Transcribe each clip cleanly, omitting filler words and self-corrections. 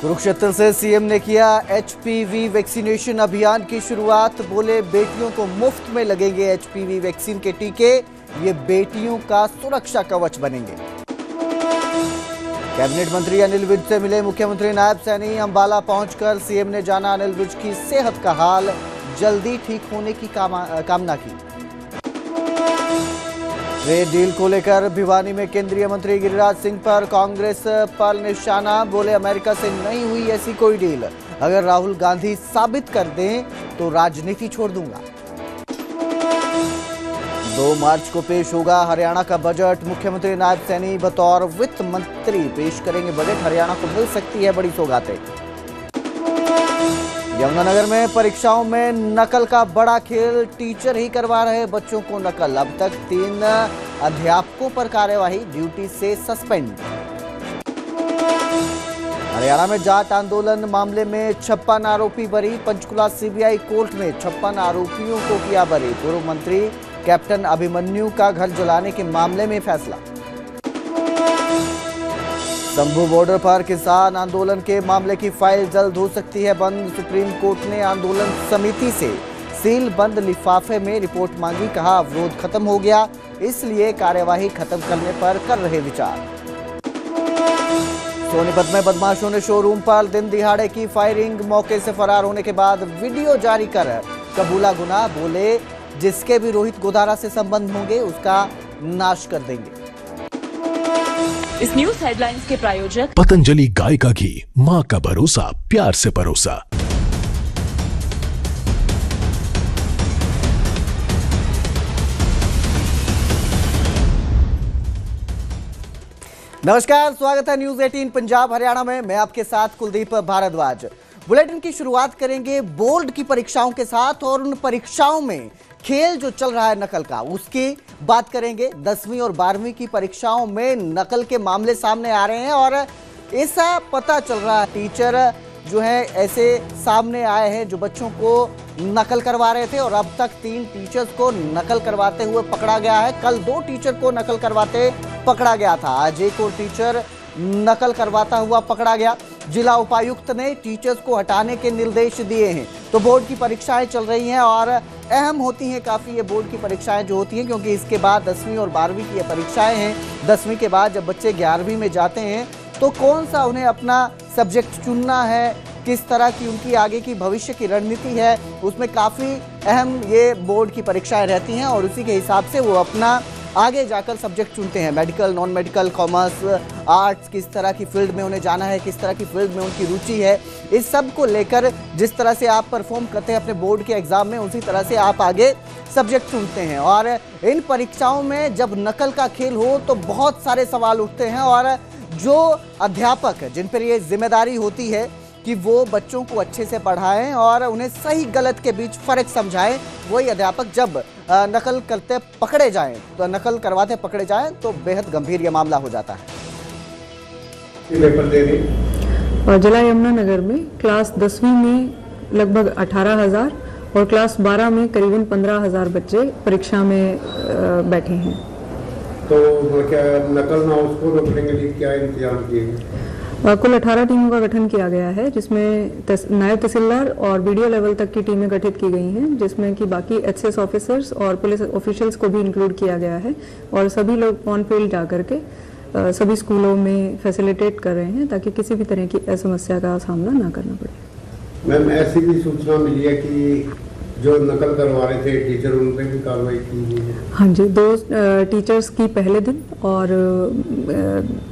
कुरुक्षेत्र से सीएम ने किया एचपीवी वैक्सीनेशन अभियान की शुरुआत। बोले बेटियों को मुफ्त में लगेंगे एचपीवी वैक्सीन के टीके, ये बेटियों का सुरक्षा कवच बनेंगे। कैबिनेट मंत्री अनिल विज से मिले मुख्यमंत्री नायब सैनी। अंबाला पहुंचकर सीएम ने जाना अनिल विज की सेहत का हाल, जल्दी ठीक होने की कामना की। ट्रेड डील को लेकर भिवानी में केंद्रीय मंत्री गिरिराज सिंह पर कांग्रेस पर निशाना। बोले अमेरिका से नहीं हुई ऐसी कोई डील, अगर राहुल गांधी साबित कर दें तो राजनीति छोड़ दूंगा। 2 मार्च को पेश होगा हरियाणा का बजट। मुख्यमंत्री नायब सैनी बतौर वित्त मंत्री पेश करेंगे बजट। हरियाणा को मिल सकती है बड़ी सौगातें। यमुनानगर में परीक्षाओं में नकल का बड़ा खेल, टीचर ही करवा रहे बच्चों को नकल। अब तक 3 अध्यापकों पर कार्यवाही, ड्यूटी से सस्पेंड। हरियाणा में जाट आंदोलन मामले में 56 आरोपी बरी। पंचकुला सीबीआई कोर्ट ने 56 आरोपियों को किया बरी। पूर्व मंत्री कैप्टन अभिमन्यु का घर जलाने के मामले में फैसला। शंभू बॉर्डर पर किसान आंदोलन के मामले की फाइल जल्द हो सकती है बंद। सुप्रीम कोर्ट ने आंदोलन समिति से सील बंद लिफाफे में रिपोर्ट मांगी। कहा अवरोध खत्म हो गया, इसलिए कार्यवाही खत्म करने पर कर रहे विचार। सोनीपत में बदमाशों ने शोरूम पर दिन दिहाड़े की फायरिंग। मौके से फरार होने के बाद वीडियो जारी कर कबूला गुनाह। बोले जिसके भी रोहित गोधारा से संबंध होंगे उसका नाश कर देंगे। इस न्यूज हेडलाइंस के प्रायोजक पतंजलि गाय का घी, माँ का भरोसा, प्यार से परोसा। नमस्कार, स्वागत है न्यूज 18 पंजाब हरियाणा में। मैं आपके साथ कुलदीप भारद्वाज। बुलेटिन की शुरुआत करेंगे बोर्ड की परीक्षाओं के साथ और उन परीक्षाओं में खेल जो चल रहा है नकल का, उसकी बात करेंगे। 10वीं और 12वीं की परीक्षाओं में नकल के मामले सामने आ रहे हैं और ऐसा पता चल रहा है टीचर जो है ऐसे सामने आए हैं जो बच्चों को नकल करवा रहे थे और अब तक 3 टीचर्स को नकल करवाते हुए पकड़ा गया है। कल 2 टीचर को नकल करवाते पकड़ा गया था, आज एक और टीचर नकल करवाता हुआ पकड़ा गया। जिला उपायुक्त ने टीचर्स को हटाने के निर्देश दिए हैं। तो बोर्ड की परीक्षाएं चल रही हैं और अहम होती हैं काफ़ी ये बोर्ड की परीक्षाएं जो होती हैं, क्योंकि इसके बाद 10वीं और 12वीं की ये परीक्षाएं हैं। 10वीं के बाद जब बच्चे 11वीं में जाते हैं तो कौन सा उन्हें अपना सब्जेक्ट चुनना है, किस तरह की उनकी आगे की भविष्य की रणनीति है, उसमें काफ़ी अहम ये बोर्ड की परीक्षाएं रहती हैं और उसी के हिसाब से वो अपना आगे जाकर सब्जेक्ट चुनते हैं। Medical, non medical, commerce, arts, किस तरह की फील्ड में उन्हें जाना है, किस तरह की फील्ड में उनकी रुचि है, इस सब को लेकर जिस तरह से आप परफॉर्म करते हैं अपने बोर्ड के एग्जाम में, उसी तरह से आप आगे सब्जेक्ट चुनते हैं। और इन परीक्षाओं में जब नकल का खेल हो तो बहुत सारे सवाल उठते हैं और जो अध्यापक जिन पर ये जिम्मेदारी होती है कि वो बच्चों को अच्छे से पढ़ाएं और उन्हें सही गलत के बीच फ़र्क समझाएं, वही अध्यापक जब नकल करते पकड़े जाएं, तो नकल करवाते पकड़े जाएं तो बेहद गंभीर ये मामला हो जाता है। और जिला यमुनानगर में क्लास 10वीं में लगभग 18,000 और क्लास 12 में करीबन 15,000 बच्चे परीक्षा में बैठे हैं। तो क्या नकल ना उसको रोकने के लिए क्या इंतजाम किए हैं? कुल 18 टीमों का गठन किया गया है, जिसमें नायब तहसीलदार और वीडियो लेवल तक की टीमें गठित की गई हैं, जिसमें कि बाकी एचएस ऑफिसर्स और पुलिस ऑफिशियल्स को भी इंक्लूड किया गया है और सभी लोग ऑन फील्ड जाकर के सभी स्कूलों में फैसिलिटेट कर रहे हैं ताकि किसी भी तरह की समस्या का सामना ना करना पड़े। मैम, ऐसी भी सूचना मिली है कि जो नकल करवा रहे थे टीचर, उन पर भी कार्रवाई की गई है? हाँ जी, 2 टीचर्स की पहले दिन और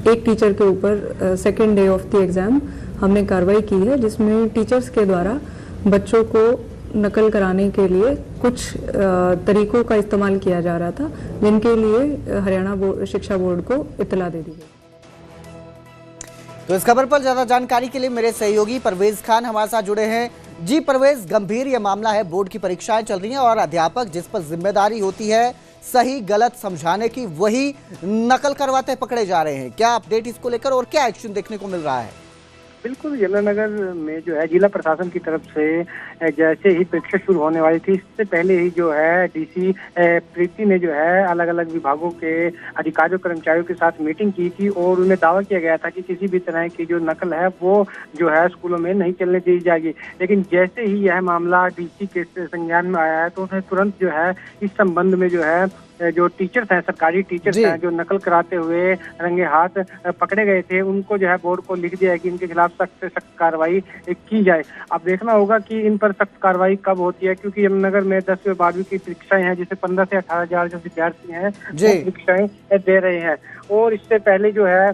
एक टीचर के ऊपर second day of the exam हमने कार्रवाई की है, जिसमें टीचर्स के द्वारा बच्चों को नकल कराने के लिए कुछ तरीकों का इस्तेमाल किया जा रहा था, जिनके लिए हरियाणा शिक्षा बोर्ड को इत्तला दे दी गई। तो इस खबर पर ज्यादा जानकारी के लिए मेरे सहयोगी परवेज खान हमारे साथ जुड़े हैं। जी परवेज, गंभीर ये मामला है, बोर्ड की परीक्षाएं चल रही हैं और अध्यापक जिस पर जिम्मेदारी होती है सही गलत समझाने की, वही नकल करवाते पकड़े जा रहे हैं। क्या अपडेट इसको लेकर और क्या एक्शन देखने को मिल रहा है? बिल्कुल, यमुनानगर में जो है जिला प्रशासन की तरफ से जैसे ही परीक्षा शुरू होने वाली थी, इससे पहले ही जो है डीसी प्रीति ने जो है अलग अलग विभागों के अधिकारियों कर्मचारियों के साथ मीटिंग की थी और उन्हें दावा किया गया था कि किसी भी तरह की जो नकल है वो जो है स्कूलों में नहीं चलने दी जाएगी। लेकिन जैसे ही यह मामला डीसी के संज्ञान में आया है तो उन्हें तुरंत जो है इस संबंध में जो है जो टीचर्स हैं, सरकारी टीचर्स हैं, जो नकल कराते हुए रंगे हाथ पकड़े गए थे, उनको जो है बोर्ड को लिख दिया है कि इनके खिलाफ सख्त से सख्त कार्रवाई की जाए। अब देखना होगा कि इन पर सख्त कार्रवाई कब होती है, क्योंकि यमुनानगर में 10वीं और 12वीं की परीक्षाएं हैं, जिसे 15 से 18 हजार जो विद्यार्थी हैं परीक्षाएं दे रहे हैं। और इससे पहले जो है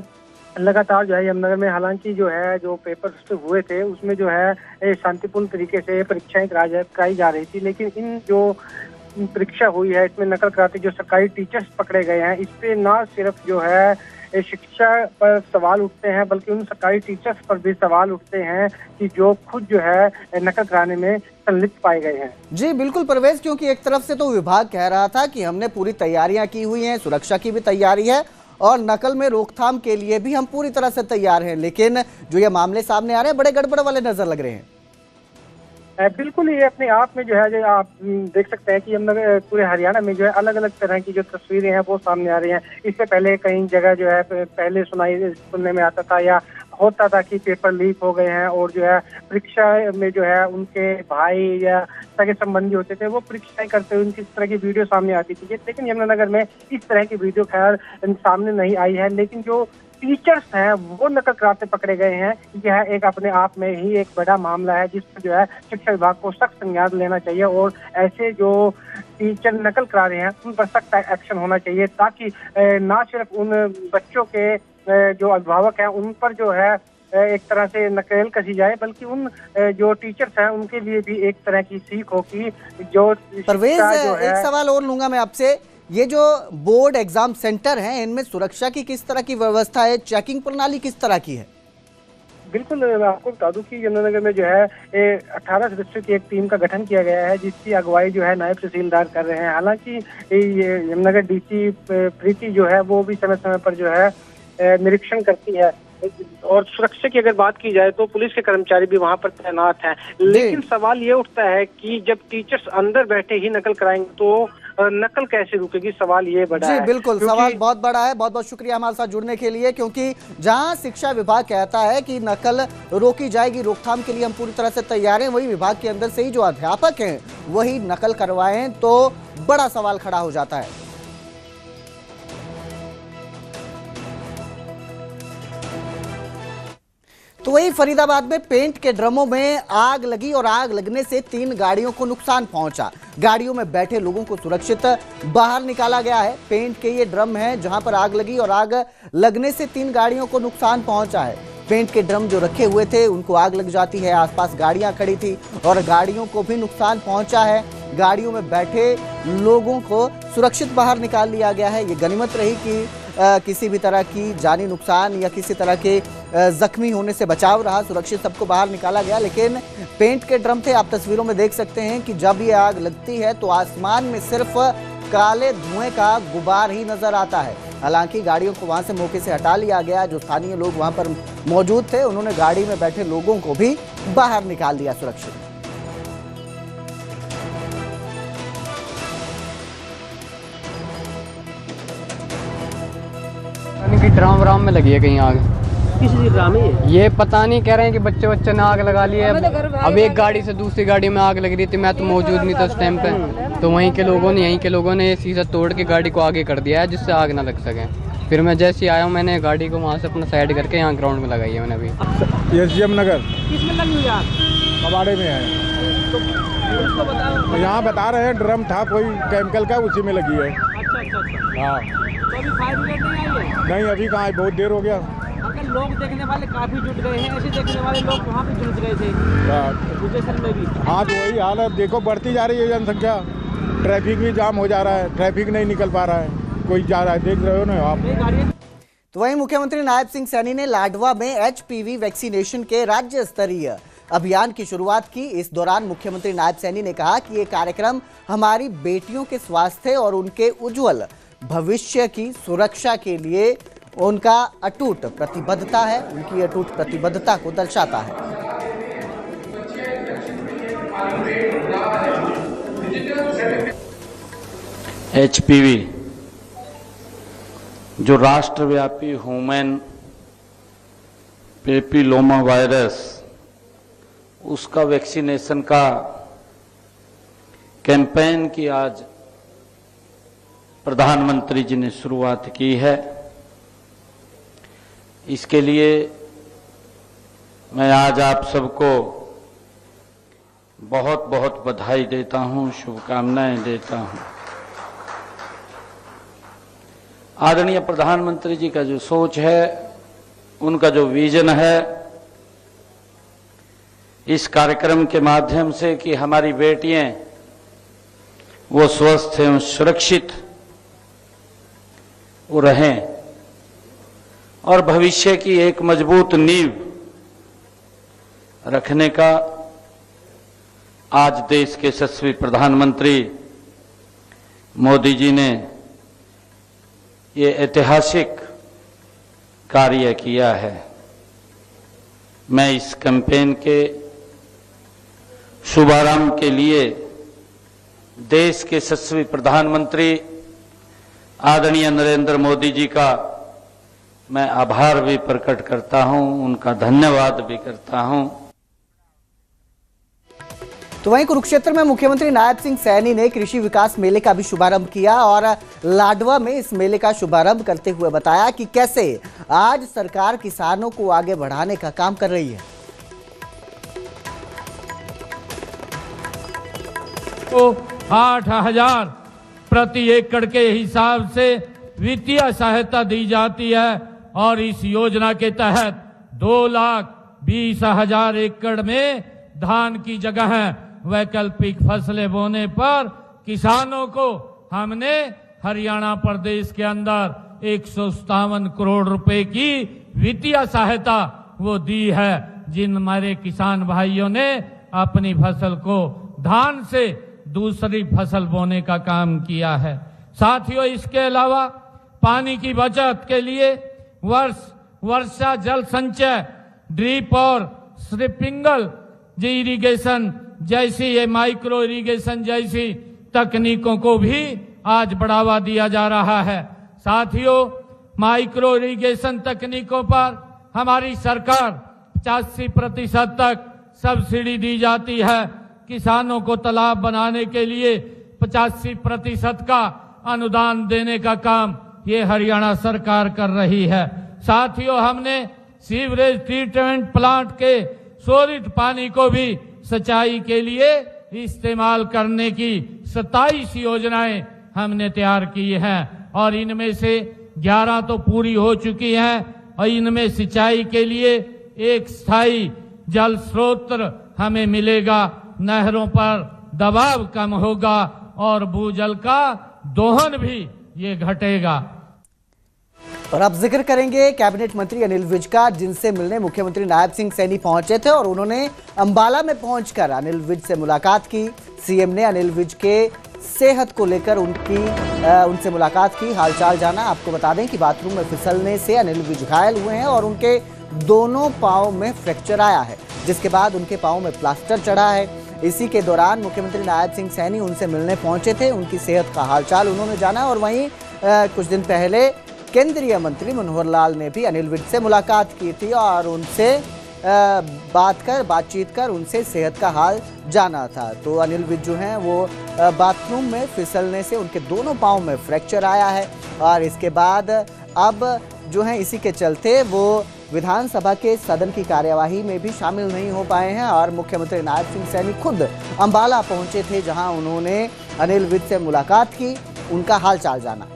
लगातार जो है यमुनानगर में हालांकि जो है जो पेपर हुए थे उसमें जो है शांतिपूर्ण तरीके से परीक्षाएं कराई जा रही थी, लेकिन इन जो परीक्षा हुई है इसमें नकल कराते जो सरकारी टीचर्स पकड़े गए हैं, इस पे ना सिर्फ जो है शिक्षा पर सवाल उठते हैं बल्कि उन सरकारी टीचर्स पर भी सवाल उठते हैं कि जो खुद जो है नकल कराने में संलिप्त पाए गए हैं। जी बिल्कुल परवेज, क्योंकि एक तरफ से तो विभाग कह रहा था कि हमने पूरी तैयारियां की हुई हैं, सुरक्षा की भी तैयारी है और नकल में रोकथाम के लिए भी हम पूरी तरह से तैयार हैं, लेकिन जो ये मामले सामने आ रहे हैं बड़े गड़बड़ वाले नजर लग रहे हैं। बिल्कुल, ये अपने आप में जो है जो आप देख सकते हैं कि हम पूरे हरियाणा में जो है अलग अलग तरह की जो तस्वीरें हैं वो सामने आ रही हैं। इससे पहले कई जगह जो है पहले सुनने में आता था या होता था कि पेपर लीक हो गए हैं और जो है परीक्षा में जो है उनके भाई या सगे संबंधी होते थे वो परीक्षाएं करते हुए उनकी इस तरह की वीडियो सामने आती थी। लेकिन यमुनानगर में इस तरह की वीडियो खैर सामने नहीं आई है, लेकिन जो टीचर्स हैं वो नकल कराते पकड़े गए हैं। यह एक अपने आप में ही एक बड़ा मामला है जिस पर जो है शिक्षा विभाग को सख्त संज्ञान लेना चाहिए और ऐसे जो टीचर नकल करा रहे हैं उन पर सख्त एक्शन होना चाहिए, ताकि ना सिर्फ उन बच्चों के जो अभिभावक हैं उन पर जो है एक तरह से नकेल कसी जाए, बल्कि उन जो टीचर्स हैं उनके लिए भी एक तरह की सीख हो कि जो परवेज, एक सवाल और लूंगा मैं आपसे, ये जो बोर्ड एग्जाम सेंटर हैं इनमें सुरक्षा की किस तरह की व्यवस्था है, चेकिंग प्रणाली किस तरह की है? बिल्कुल, मैं आपको बता दूं कि यमुनानगर में जो है 18 सदस्यों की एक टीम का गठन किया गया है जिसकी अगुवाई जो है नायब तहसीलदार कर रहे हैं। हालांकि यमुनानगर डीसी प्रीति जो है वो भी समय समय पर जो है निरीक्षण करती है और सुरक्षा की अगर बात की जाए तो पुलिस के कर्मचारी भी वहां पर तैनात हैं। लेकिन सवाल ये उठता है कि जब टीचर्स अंदर बैठे ही नकल कराएंगे तो नकल कैसे रुकेगी, सवाल ये बड़ा है। बिल्कुल, सवाल बहुत बड़ा है। बहुत बहुत शुक्रिया हमारे साथ जुड़ने के लिए, क्योंकि जहां शिक्षा विभाग कहता है कि नकल रोकी जाएगी, रोकथाम के लिए हम पूरी तरह से तैयार हैं, वही विभाग के अंदर से ही जो अध्यापक हैं वही नकल करवाएं तो बड़ा सवाल खड़ा हो जाता है। तो वही फरीदाबाद में पेंट के ड्रमों में आग लगी और आग लगने से 3 गाड़ियों को नुकसान पहुंचा। गाड़ियों में बैठे लोगों को सुरक्षित बाहर निकाला गया है। पेंट के ये ड्रम हैं जहां पर आग लगी और आग लगने से 3 गाड़ियों को नुकसान पहुंचा है। पेंट के ड्रम जो रखे हुए थे उनको आग लग जाती है, आसपास गाड़ियां खड़ी थी और गाड़ियों को भी नुकसान पहुंचा है। गाड़ियों में बैठे लोगों को सुरक्षित बाहर निकाल लिया गया है। ये गनीमत रही कि किसी भी तरह की जानी नुकसान या किसी तरह के जख्मी होने से बचाव रहा, सुरक्षित सबको बाहर निकाला गया। लेकिन पेंट के ड्रम थे, आप तस्वीरों में देख सकते हैं कि जब ये आग लगती है तो आसमान में सिर्फ काले धुएं का गुबार ही नजर आता है। हालांकि गाड़ियों को वहां से मौके से हटा लिया गया। जो स्थानीय लोग वहां पर मौजूद थे उन्होंने गाड़ी में बैठे लोगों को भी बाहर निकाल दिया सुरक्षित। ड्राम व्राम में लगी है कहीं आग। किसी ड्राम में ये पता नहीं, कह रहे हैं कि बच्चे ने आग लगा ली है। अब एक गाड़ी से दूसरी गाड़ी में आग लग रही थी, मैं तो मौजूद नहीं था उस टाइम पे, तो यहीं के लोगों ने शीशा तोड़ के गाड़ी को आगे कर दिया है जिससे आग ना लग सके। फिर मैं जैसे ही आया हूँ मैंने गाड़ी को वहाँ से अपना साइड करके यहाँ ग्राउंड में लगाई है मैंने अभी। ये यमुनानगर किसमें लगी हुई आग? कबाड़े में है। तो यहाँ बता रहे हैं ड्रम था कोई केमिकल का, उसी में लगी है। अच्छा। हाँ, तो अभी फायर ब्रिगेड नहीं आई है? नहीं अभी कहाँ है, बहुत देर हो गया। अगर लोग देखने वाले काफी जुट गए हैं, ऐसे देखने वाले लोग वहाँ पे जुट गए थे गुजरात में भी। हाँ तो वही हाल है, देखो बढ़ती जा रही है जनसंख्या, ट्रैफिक भी जाम हो जा रहा है, ट्रैफिक नहीं निकल पा रहा है, कोई जा रहा है, देख रहे हो ना आप। तो वहीं मुख्यमंत्री नायब सिंह सैनी ने लाडवा में HPV वैक्सीनेशन के राज्य स्तरीय अभियान की शुरुआत की। इस दौरान मुख्यमंत्री नायब सैनी ने कहा कि ये कार्यक्रम हमारी बेटियों के स्वास्थ्य और उनके उज्जवल भविष्य की सुरक्षा के लिए उनका अटूट प्रतिबद्धता है, उनकी अटूट प्रतिबद्धता को दर्शाता है। HPV जो राष्ट्रव्यापी ह्यूमन पेपिलोमा वायरस, उसका वैक्सीनेशन का कैंपेन की आज प्रधानमंत्री जी ने शुरुआत की है। इसके लिए मैं आज आप सबको बहुत बहुत बधाई देता हूं, शुभकामनाएं देता हूं। आदरणीय प्रधानमंत्री जी का जो सोच है, उनका जो विजन है इस कार्यक्रम के माध्यम से कि हमारी बेटियां वो स्वस्थ एवं सुरक्षित वो रहें और भविष्य की एक मजबूत नींव रखने का आज देश के यशस्वी प्रधानमंत्री मोदी जी ने ये ऐतिहासिक कार्य किया है। मैं इस कैंपेन के शुभारंभ के लिए देश के यशस्वी प्रधानमंत्री आदरणीय नरेंद्र मोदी जी का मैं आभार भी प्रकट करता हूं, उनका धन्यवाद भी करता हूं। तो वहीं कुरुक्षेत्र में मुख्यमंत्री नायब सिंह सैनी ने कृषि विकास मेले का भी शुभारंभ किया और लाडवा में इस मेले का शुभारंभ करते हुए बताया कि कैसे आज सरकार किसानों को आगे बढ़ाने का काम कर रही है। तो 8,000 प्रति एकड़ के हिसाब से वित्तीय सहायता दी जाती है और इस योजना के तहत 2,20,000 एकड़ में धान की जगह वैकल्पिक फसलें बोने पर किसानों को हमने हरियाणा प्रदेश के अंदर 157 करोड़ रुपए की वित्तीय सहायता वो दी है, जिन हमारे किसान भाइयों ने अपनी फसल को धान से दूसरी फसल बोने का काम किया है। साथियों, इसके अलावा पानी की बचत के लिए वर्षा जल संचय, ड्रिप और स्प्रिंकल इरिगेशन जैसी ये माइक्रो इरिगेशन जैसी तकनीकों को भी आज बढ़ावा दिया जा रहा है। साथियों, माइक्रो इरिगेशन तकनीकों पर हमारी सरकार 85% तक सब्सिडी दी जाती है। किसानों को तालाब बनाने के लिए 85% का अनुदान देने का काम ये हरियाणा सरकार कर रही है। साथियों, हमने सीवरेज ट्रीटमेंट प्लांट के शोधित पानी को भी सिंचाई के लिए इस्तेमाल करने की 27 योजनाएं हमने तैयार की हैं और इनमें से 11 तो पूरी हो चुकी हैं और इनमें सिंचाई के लिए एक स्थायी जल स्रोत हमें मिलेगा, नहरों पर दबाव कम होगा और भूजल का दोहन भी ये घटेगा। और अब जिक्र करेंगे कैबिनेट मंत्री अनिल विज का, जिनसे मिलने मुख्यमंत्री नायब सिंह सैनी पहुंचे थे और उन्होंने अंबाला में पहुंचकर अनिल विज से मुलाकात की। सीएम ने अनिल विज के सेहत को लेकर उनसे मुलाकात की, हालचाल जाना। आपको बता दें कि बाथरूम में फिसलने से अनिल विज घायल हुए हैं और उनके दोनों पांव में फ्रैक्चर आया है, जिसके बाद उनके पांव में प्लास्टर चढ़ा है। इसी के दौरान मुख्यमंत्री नायब सिंह सैनी उनसे मिलने पहुंचे थे, उनकी सेहत का हालचाल उन्होंने जाना। और वहीं कुछ दिन पहले केंद्रीय मंत्री मनोहर लाल ने भी अनिल विज से मुलाकात की थी और उनसे बातचीत कर उनसे सेहत का हाल जाना था। तो अनिल विज जो हैं वो बाथरूम में फिसलने से उनके दोनों पांव में फ्रैक्चर आया है और इसके बाद अब जो है इसी के चलते वो विधानसभा के सदन की कार्यवाही में भी शामिल नहीं हो पाए हैं और मुख्यमंत्री नायब सिंह सैनी खुद अंबाला पहुंचे थे, जहां उन्होंने अनिल विज से मुलाकात की, उनका हालचाल जाना।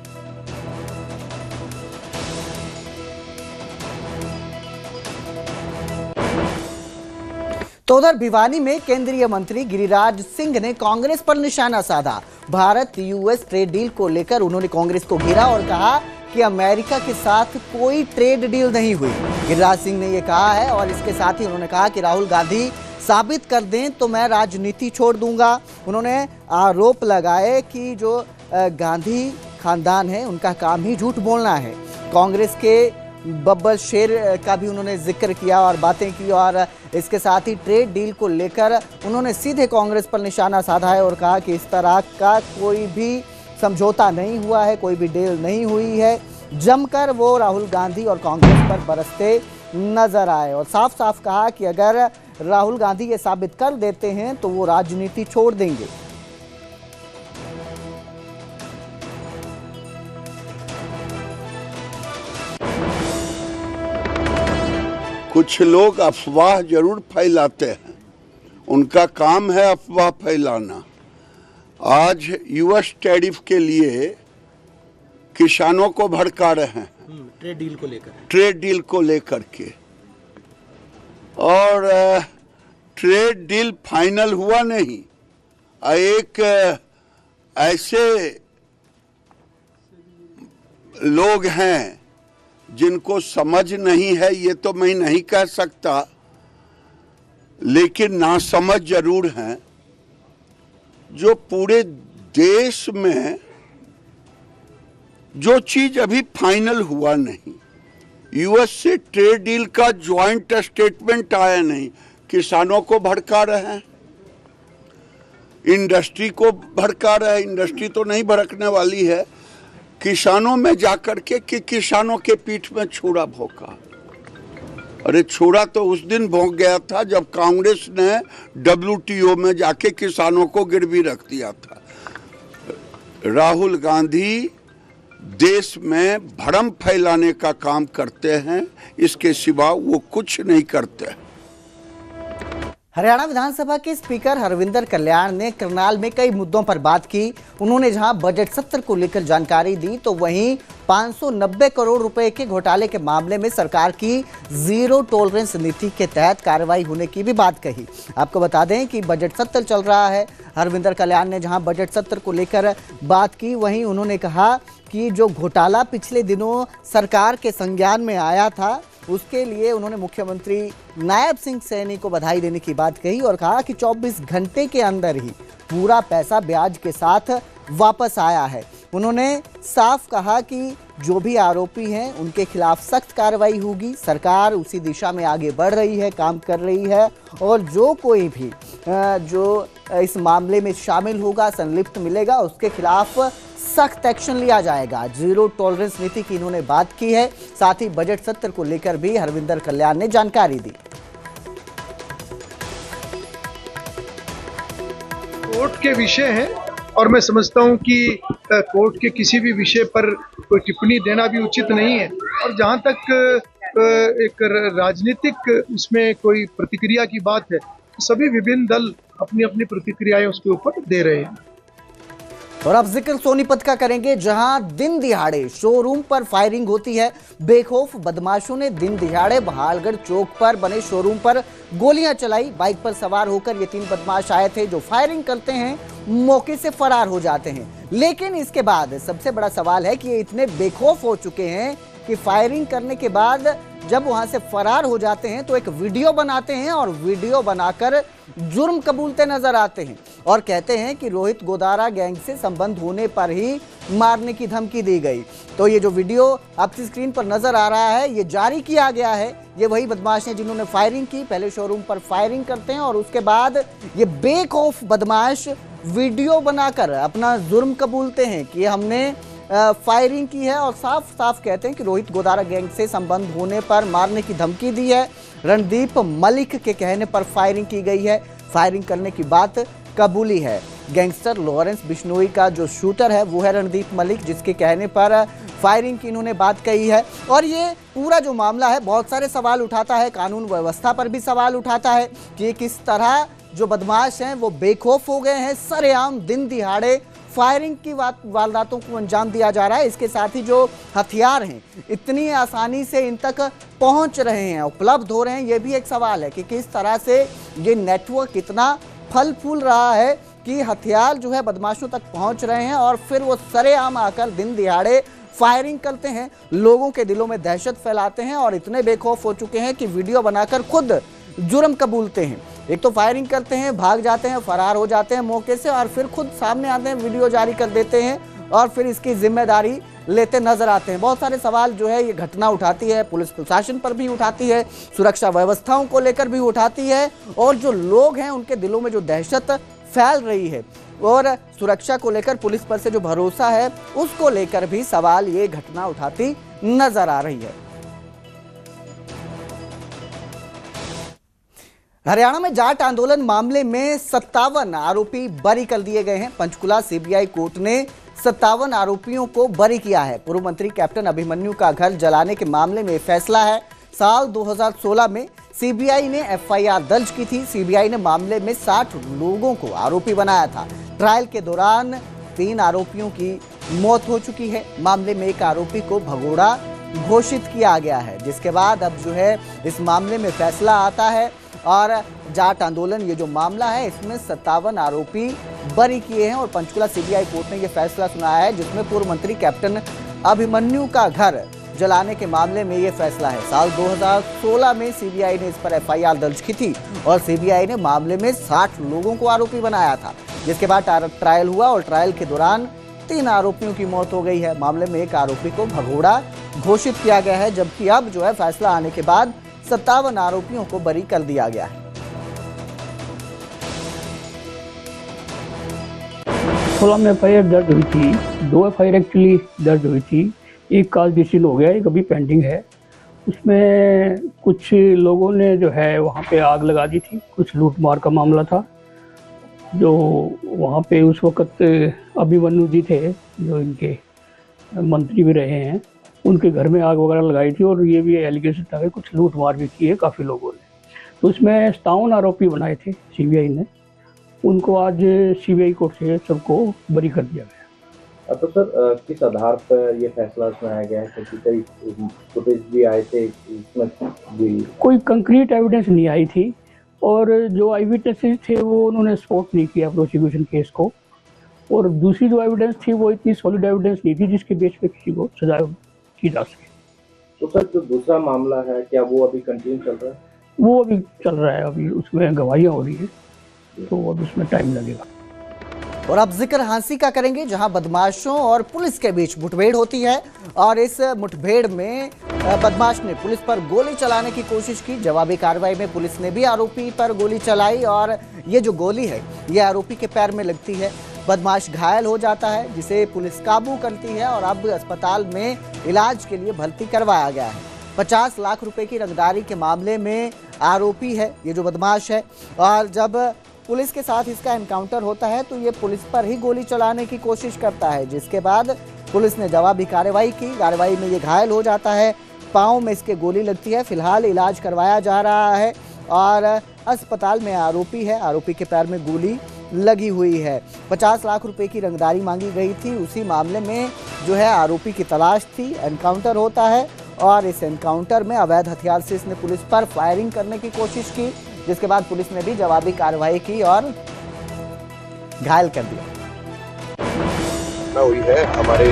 तो उधर भिवानी में केंद्रीय मंत्री गिरिराज सिंह ने कांग्रेस पर निशाना साधा। भारत यूएस ट्रेड डील को लेकर उन्होंने कांग्रेस को घेरा और कहा कि अमेरिका के साथ कोई ट्रेड डील नहीं हुई। गिरिराज सिंह ने यह कहा है और इसके साथ ही उन्होंने कहा कि राहुल गांधी साबित कर दें तो मैं राजनीति छोड़ दूंगा। उन्होंने आरोप लगाए कि जो गांधी खानदान है उनका काम ही झूठ बोलना है। कांग्रेस के बब्बर शेर का भी उन्होंने जिक्र किया और बातें की, और इसके साथ ही ट्रेड डील को लेकर उन्होंने सीधे कांग्रेस पर निशाना साधा है और कहा कि इस तरह का कोई भी समझौता नहीं हुआ है, कोई भी डील नहीं हुई है। जमकर वो राहुल गांधी और कांग्रेस पर बरसते नजर आए और साफ साफ कहा कि अगर राहुल गांधी ये साबित कर देते हैं तो वो राजनीति छोड़ देंगे। कुछ लोग अफवाह जरूर फैलाते हैं, उनका काम है अफवाह फैलाना। आज यूएस टैरिफ के लिए किसानों को भड़का रहे हैं ट्रेड डील को लेकर के, और ट्रेड डील फाइनल हुआ नहीं। एक ऐसे लोग हैं जिनको समझ नहीं है, ये तो मैं नहीं कह सकता, लेकिन नासमझ जरूर हैं, जो पूरे देश में जो चीज अभी फाइनल हुआ नहीं, यूएस से ट्रेड डील का ज्वाइंट स्टेटमेंट आया नहीं, किसानों को भड़का रहे हैं, इंडस्ट्री को भड़का रहे हैं। इंडस्ट्री तो नहीं भड़कने वाली है, किसानों में जाकर के कि किसानों के पीठ में छुरा भोंका। अरे छुरा तो उस दिन भोंक गया था जब कांग्रेस ने WTO में जाके किसानों को गिरवी रख दिया था। राहुल गांधी देश में भ्रम फैलाने का काम करते हैं, इसके सिवा वो कुछ नहीं करते। हरियाणा विधानसभा के स्पीकर हरविंदर कल्याण ने करनाल में कई मुद्दों पर बात की। उन्होंने जहां बजट सत्र को लेकर जानकारी दी तो वहीं 590 करोड़ रुपए के घोटाले के मामले में सरकार की जीरो टॉलरेंस नीति के तहत कार्रवाई होने की भी बात कही। आपको बता दें कि बजट सत्र चल रहा है। हरविंदर कल्याण ने जहां बजट सत्र को लेकर बात की, वहीं उन्होंने कहा कि जो घोटाला पिछले दिनों सरकार के संज्ञान में आया था, उसके लिए उन्होंने मुख्यमंत्री नायब सिंह सैनी को बधाई देने की बात कही और कहा कि 24 घंटे के अंदर ही पूरा पैसा ब्याज के साथ वापस आया है। उन्होंने साफ कहा कि जो भी आरोपी हैं उनके खिलाफ सख्त कार्रवाई होगी। सरकार उसी दिशा में आगे बढ़ रही है, काम कर रही है, और जो कोई भी जो इस मामले में शामिल होगा, संलिप्त मिलेगा, उसके खिलाफ सख्त एक्शन लिया जाएगा। जीरो टॉलरेंस नीति की इन्होंने बात की है। साथ ही बजट सत्र को लेकर भी हरविंदर कल्याण ने जानकारी दी। कोर्ट के विषय है और मैं समझता हूं कि कोर्ट के किसी भी विषय पर कोई टिप्पणी देना भी उचित नहीं है। और जहां तक एक राजनीतिक उसमें कोई प्रतिक्रिया की बात है, सभी विभिन्न दल अपनी अपनी प्रतिक्रियाएं उसके ऊपर दे रहे हैं। और अब जिक्र सोनीपत का करेंगे, जहां दिन दिहाड़े शोरूम पर फायरिंग होती है। बेखौफ बदमाशों ने दिन दिहाड़े बहालगढ़ चौक पर बने शोरूम पर गोलियां चलाई। बाइक पर सवार होकर ये 3 बदमाश आए थे जो फायरिंग करते हैं, मौके से फरार हो जाते हैं। लेकिन इसके बाद सबसे बड़ा सवाल है कि ये इतने बेखौफ हो चुके हैं कि फायरिंग करने के बाद जब वहां से फरार हो जाते हैं तो एक वीडियो बनाते हैं और वीडियो बनाकर जुर्म कबूलते नजर आते हैं और कहते हैं कि रोहित गोदारा गैंग से संबंध होने पर ही मारने की धमकी दी गई। तो ये जो वीडियो आपकी स्क्रीन पर नजर आ रहा है, ये जारी किया गया है। ये वही बदमाश हैं जिन्होंने फायरिंग की। पहले शोरूम पर फायरिंग करते हैं और उसके बाद ये बेखौफ बदमाश वीडियो बनाकर अपना जुर्म कबूलते हैं कि हमने फायरिंग की है और साफ साफ कहते हैं कि रोहित गोदारा गैंग से संबंध होने पर मारने की धमकी दी है। रणदीप मलिक के कहने पर फायरिंग की गई है। फायरिंग करने की बात कबूली है। गैंगस्टर लॉरेंस बिश्नोई का जो शूटर है वो है रणदीप मलिक, जिसके कहने पर फायरिंग की इन्होंने बात कही है। और ये पूरा जो मामला है बहुत सारे सवाल उठाता है, कानून व्यवस्था पर भी सवाल उठाता है कि किस तरह जो बदमाश हैं वो बेखौफ हो गए हैं। सरेआम दिन दिहाड़े फायरिंग की वारदातों को अंजाम दिया जा रहा है। इसके साथ ही जो हथियार हैं इतनी आसानी से इन तक पहुंच रहे हैं, उपलब्ध हो रहे हैं, ये भी एक सवाल है कि किस तरह से ये नेटवर्क इतना फल फूल रहा है कि हथियार जो है बदमाशों तक पहुंच रहे हैं और फिर वो सरेआम आकर दिन दिहाड़े फायरिंग करते हैं, लोगों के दिलों में दहशत फैलाते हैं और इतने बेखौफ हो चुके हैं कि वीडियो बनाकर खुद जुर्म कबूलते हैं। एक तो फायरिंग करते हैं, भाग जाते हैं, फरार हो जाते हैं मौके से और फिर खुद सामने आते हैं, वीडियो जारी कर देते हैं और फिर इसकी जिम्मेदारी लेते नजर आते हैं। बहुत सारे सवाल जो है ये घटना उठाती है, पुलिस प्रशासन पर भी उठाती है, सुरक्षा व्यवस्थाओं को लेकर भी उठाती है, और जो लोग हैं उनके दिलों में जो दहशत फैल रही है और सुरक्षा को लेकर पुलिस पर से जो भरोसा है उसको लेकर भी सवाल ये घटना उठाती नजर आ रही है। हरियाणा में जाट आंदोलन मामले में 57 आरोपी बरी कर दिए गए हैं। पंचकुला सीबीआई कोर्ट ने 57 आरोपियों को बरी किया है। पूर्व मंत्री कैप्टन अभिमन्यु का घर जलाने के मामले में फैसला है। साल 2016 में सीबीआई ने एफआईआर दर्ज की थी। सीबीआई ने मामले में 60 लोगों को आरोपी बनाया था। ट्रायल के दौरान 3 आरोपियों की मौत हो चुकी है। मामले में एक आरोपी को भगोड़ा घोषित किया गया है, जिसके बाद अब जो है इस मामले में फैसला आता है और जाट आंदोलन ये जो मामला है इसमें 57 आरोपी बरी किए हैं और पंचकुला सीबीआई कोर्ट ने यह फैसला सुनाया है, जिसमें पूर्व मंत्री कैप्टन अभिमन्यु का घर जलाने के मामले में यह फैसला है। साल 2016 में सीबीआई ने इस पर एफआईआर दर्ज की थी और सीबीआई ने मामले में 60 लोगों को आरोपी बनाया था, जिसके बाद ट्रायल हुआ और ट्रायल के दौरान 3 आरोपियों की मौत हो गई है। मामले में एक आरोपी को भगोड़ा घोषित किया गया है, जबकि अब जो है फैसला आने के बाद 57 आरोपियों को बरी कर दिया गया है। 16 में एफआईआर दर्ज हुई थी, 2 एफआईआर एक्चुअली दर्ज हुई थी, एक काज डिसील हो गया, एक अभी पेंडिंग है। उसमें कुछ लोगों ने जो है वहाँ पे आग लगा दी थी, कुछ लूटमार का मामला था। जो वहाँ पे उस वक़्त अभिमन्यु जी थे जो इनके मंत्री भी रहे हैं, उनके घर में आग वगैरह लगाई थी और ये भी एलिगेशन था कि कुछ लूटमार भी की है काफ़ी लोगों ने। तो उसमें 57 आरोपी बनाए थे सीबीआई ने, उनको आज सीबीआई कोर्ट से सबको बरी कर दिया गया। तो सर किस आधार पर ये फैसला सुनाया गया है, क्योंकि कई फुटेज भी आए थे इसमें भी कोई कंक्रीट एविडेंस नहीं आई थी और जो आई विटनेसेस थे वो उन्होंने सपोर्ट नहीं किया प्रोसिक्यूशन केस को, और दूसरी जो एविडेंस थी वो इतनी सॉलिड एविडेंस नहीं थी जिसके बेस पे किसी को सजा की जा सके। तो सर जो दूसरा मामला है क्या वो अभी कंटिन्यू चल रहा है? वो अभी चल रहा है, अभी उसमें गवाहियाँ हो रही है तो अब उसमें टाइम लगेगा। और अब जिक्र हांसी का करेंगे, जहां बदमाशों और पुलिस के बीच मुठभेड़ होती है और इस मुठभेड़ में बदमाश ने पुलिस पर गोली चलाने की कोशिश की। जवाबी कार्रवाई में पुलिस ने भी आरोपी पर गोली चलाई और ये जो गोली है ये आरोपी के पैर में लगती है। बदमाश घायल हो जाता है, जिसे पुलिस काबू करती है और अब अस्पताल में इलाज के लिए भर्ती करवाया गया है। 50 लाख रुपए की रंगदारी के मामले में आरोपी है ये जो बदमाश है, और जब पुलिस के साथ इसका एनकाउंटर होता है तो ये पुलिस पर ही गोली चलाने की कोशिश करता है, जिसके बाद पुलिस ने जवाबी कार्रवाई की। कार्रवाई में ये घायल हो जाता है, पाँव में इसके गोली लगती है। फिलहाल इलाज करवाया जा रहा है और अस्पताल में आरोपी है, आरोपी के पैर में गोली लगी हुई है। 50 लाख रुपए की रंगदारी मांगी गई थी, उसी मामले में जो है आरोपी की तलाश थी। एनकाउंटर होता है और इस एनकाउंटर में अवैध हथियार से इसने पुलिस पर फायरिंग करने की कोशिश की, जिसके बाद पुलिस ने भी जवाबी कार्रवाई की और घायल कर दिया। हुई है हमारे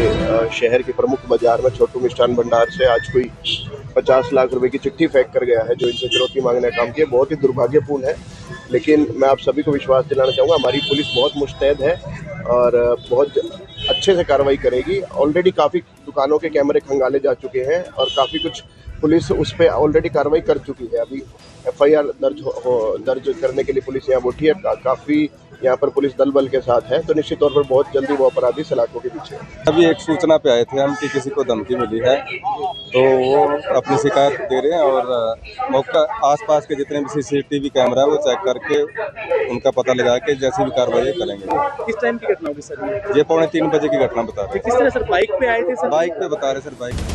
शहर के प्रमुख बाजार में छोटू मिष्ठान भंडार से आज कोई 50 लाख रुपए की चिट्ठी फेंक कर गया है, जो इनसे फिरौती मांगने का काम किया। बहुत ही दुर्भाग्यपूर्ण है, लेकिन मैं आप सभी को विश्वास दिलाना चाहूँगा हमारी पुलिस बहुत मुस्तैद है और बहुत अच्छे से कार्रवाई करेगी। ऑलरेडी काफ़ी दुकानों के कैमरे खंगाले जा चुके हैं और काफ़ी कुछ पुलिस उस पर ऑलरेडी कार्रवाई कर चुकी है। अभी एफआईआर दर्ज करने के लिए पुलिस यहाँ बैठी है, काफ़ी यहाँ पर पुलिस दल बल के साथ है, तो निश्चित तौर पर बहुत जल्दी वो अपराधी सलाखों के पीछे। अभी एक सूचना पे आए थे हम कि किसी को धमकी मिली है, तो वो अपनी शिकायत दे रहे हैं और मौका आसपास के जितने भी सीसीटीवी कैमरा है वो चेक करके उनका पता लगा के जैसी भी कार्रवाई करेंगे। किस टाइम की घटना होगी सर? ये 2:45 बजे की घटना बता रहे हैं। किस तरह सर बाइक पे आए थे सर? बाइक पे बता रहे सर, बाइक